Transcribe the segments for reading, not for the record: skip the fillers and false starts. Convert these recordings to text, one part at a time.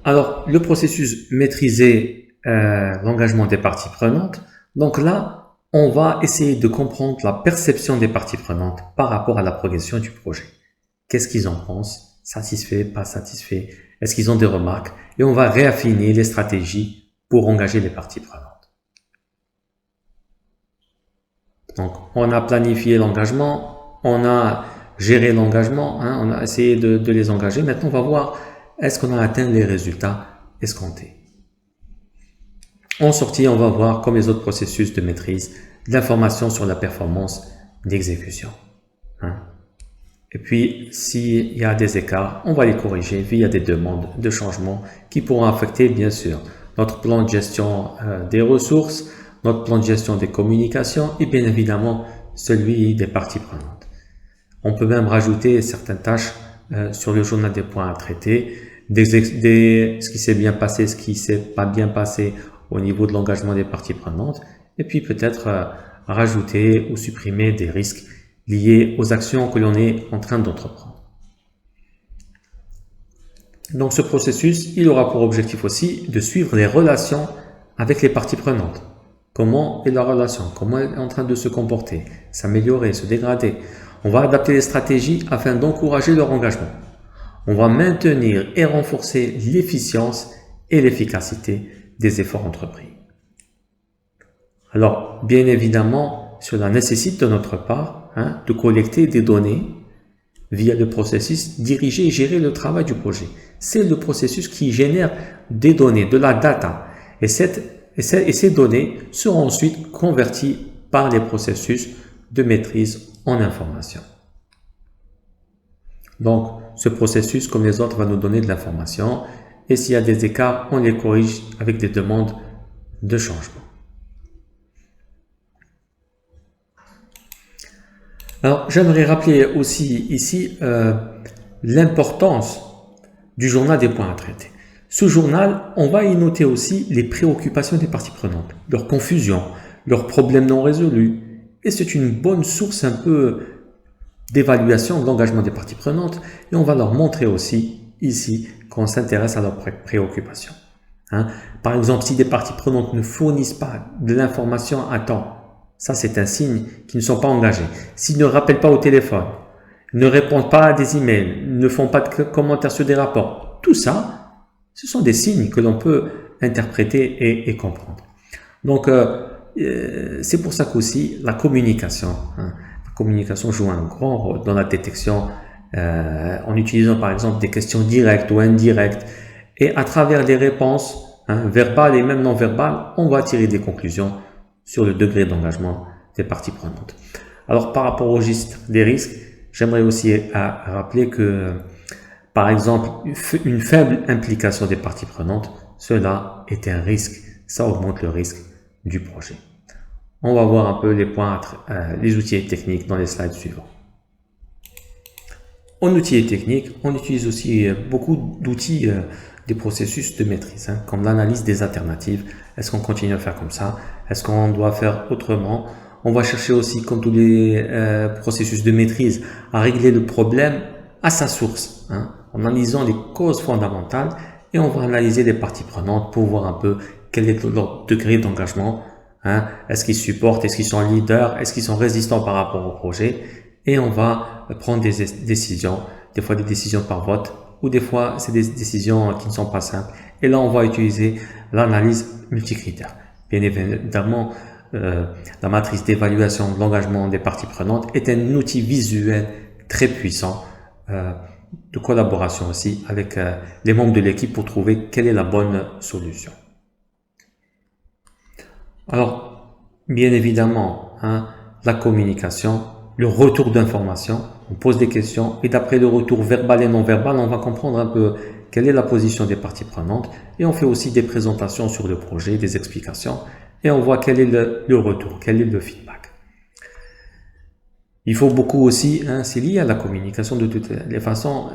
Alors, le processus maîtriser l'engagement des parties prenantes. Donc là, on va essayer de comprendre la perception des parties prenantes par rapport à la progression du projet. Qu'est-ce qu'ils en pensent? Satisfait, pas satisfait? Est-ce qu'ils ont des remarques? Et on va réaffiner les stratégies pour engager les parties prenantes. Donc, on a planifié l'engagement, on a géré l'engagement, on a essayé de les engager. Maintenant, on va voir est-ce qu'on a atteint les résultats escomptés. En sortie, on va voir, comme les autres processus de maîtrise, l'information sur la performance d'exécution. Et puis, s'il y a des écarts, on va les corriger via des demandes de changement qui pourront affecter, bien sûr, notre plan de gestion des ressources, notre plan de gestion des communications et bien évidemment, celui des parties prenantes. On peut même rajouter certaines tâches sur le journal des points à traiter, ce qui s'est bien passé, ce qui s'est pas bien passé au niveau de l'engagement des parties prenantes, et puis peut-être rajouter ou supprimer des risques liés aux actions que l'on est en train d'entreprendre. Donc ce processus, il aura pour objectif aussi de suivre les relations avec les parties prenantes. Comment est la relation? Comment elle est en train de se comporter? S'améliorer, se dégrader? On va adapter les stratégies afin d'encourager leur engagement. On va maintenir et renforcer l'efficience et l'efficacité des efforts entrepris. Alors, bien évidemment, cela nécessite de notre part de collecter des données via le processus diriger et gérer le travail du projet. C'est le processus qui génère des données, de la data. Et ces données seront ensuite converties par les processus de maîtrise en information. Donc, ce processus, comme les autres, va nous donner de l'information. Et s'il y a des écarts, on les corrige avec des demandes de changement. Alors, j'aimerais rappeler aussi ici l'importance du journal des points à traiter. Ce journal, on va y noter aussi les préoccupations des parties prenantes, leurs confusions, leurs problèmes non résolus. Et c'est une bonne source un peu d'évaluation de l'engagement des parties prenantes. Et on va leur montrer aussi ici qu'on s'intéresse à leurs préoccupations. Par exemple, si des parties prenantes ne fournissent pas de l'information à temps, ça c'est un signe qu'ils ne sont pas engagés. S'ils ne rappellent pas au téléphone, ne répondent pas à des emails, ne font pas de commentaires sur des rapports, tout ça, ce sont des signes que l'on peut interpréter et comprendre. Donc, c'est pour ça qu'aussi la communication joue un grand rôle dans la détection en utilisant par exemple des questions directes ou indirectes. Et à travers les réponses verbales et même non verbales, on va tirer des conclusions sur le degré d'engagement des parties prenantes. Alors, par rapport au registre des risques, j'aimerais aussi rappeler que, par exemple, une faible implication des parties prenantes, cela est un risque, ça augmente le risque du projet. On va voir un peu les outils techniques dans les slides suivants. En outils techniques, on utilise aussi beaucoup d'outils des processus de maîtrise, comme l'analyse des alternatives. Est-ce qu'on continue à faire comme ça? Est-ce qu'on doit faire autrement? On va chercher aussi, comme tous les processus de maîtrise, à régler le problème à sa source, en analysant les causes fondamentales, et on va analyser les parties prenantes pour voir un peu quel est leur degré d'engagement. Est-ce qu'ils supportent? Est-ce qu'ils sont leaders? Est-ce qu'ils sont résistants par rapport au projet? Et on va prendre des décisions, des fois des décisions par vote, ou des fois c'est des décisions qui ne sont pas simples. Et là, on va utiliser l'analyse multicritère. Bien évidemment, la matrice d'évaluation de l'engagement des parties prenantes est un outil visuel très puissant de collaboration aussi avec les membres de l'équipe pour trouver quelle est la bonne solution. Alors, bien évidemment, la communication, le retour d'informations, on pose des questions et d'après le retour verbal et non verbal, on va comprendre un peu quelle est la position des parties prenantes et on fait aussi des présentations sur le projet, des explications et on voit quel est le retour, quel est le feedback. Il faut beaucoup aussi, c'est lié à la communication de toutes les façons,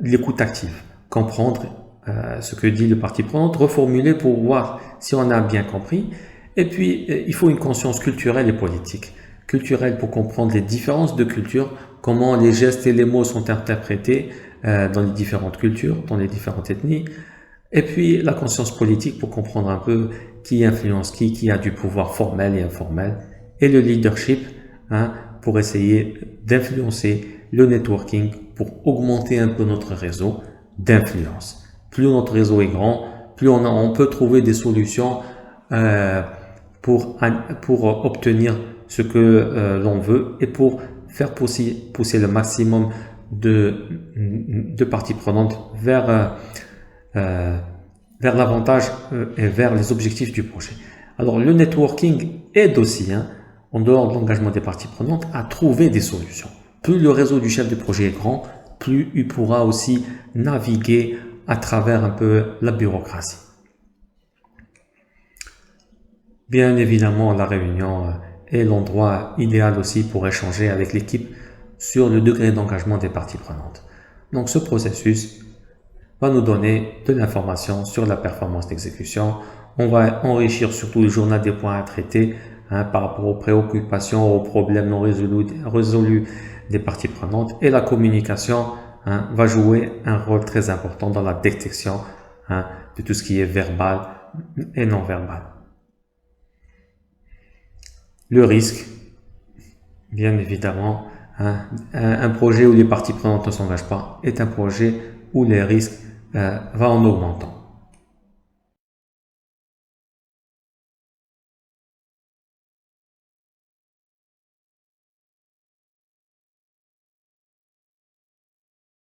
l'écoute active, comprendre ce que dit le partie prenante, reformuler pour voir si on a bien compris. Et puis, il faut une conscience culturelle et politique. Culturelle pour comprendre les différences de culture, comment les gestes et les mots sont interprétés dans les différentes cultures, dans les différentes ethnies. Et puis la conscience politique pour comprendre un peu qui influence qui a du pouvoir formel et informel. Et le leadership, hein, pour essayer d'influencer le networking, pour augmenter un peu notre réseau d'influence. Plus notre réseau est grand, plus on peut trouver des solutions pour obtenir ce que l'on veut et pour faire pousser le maximum de parties prenantes vers l'avantage et vers les objectifs du projet. Alors le networking aide aussi, hein, en dehors de l'engagement des parties prenantes, à trouver des solutions. Plus le réseau du chef de projet est grand, plus il pourra aussi naviguer à travers un peu la bureaucratie. Bien évidemment, la réunion est l'endroit idéal aussi pour échanger avec l'équipe sur le degré d'engagement des parties prenantes. Donc ce processus va nous donner de l'information sur la performance d'exécution. On va enrichir surtout le journal des points à traiter, hein, par rapport aux préoccupations, aux problèmes non résolus des parties prenantes. Et la communication, hein, va jouer un rôle très important dans la détection, hein, de tout ce qui est verbal et non verbal. Le risque, bien évidemment, hein, un projet où les parties prenantes ne s'engagent pas est un projet où les risques vont en augmentant.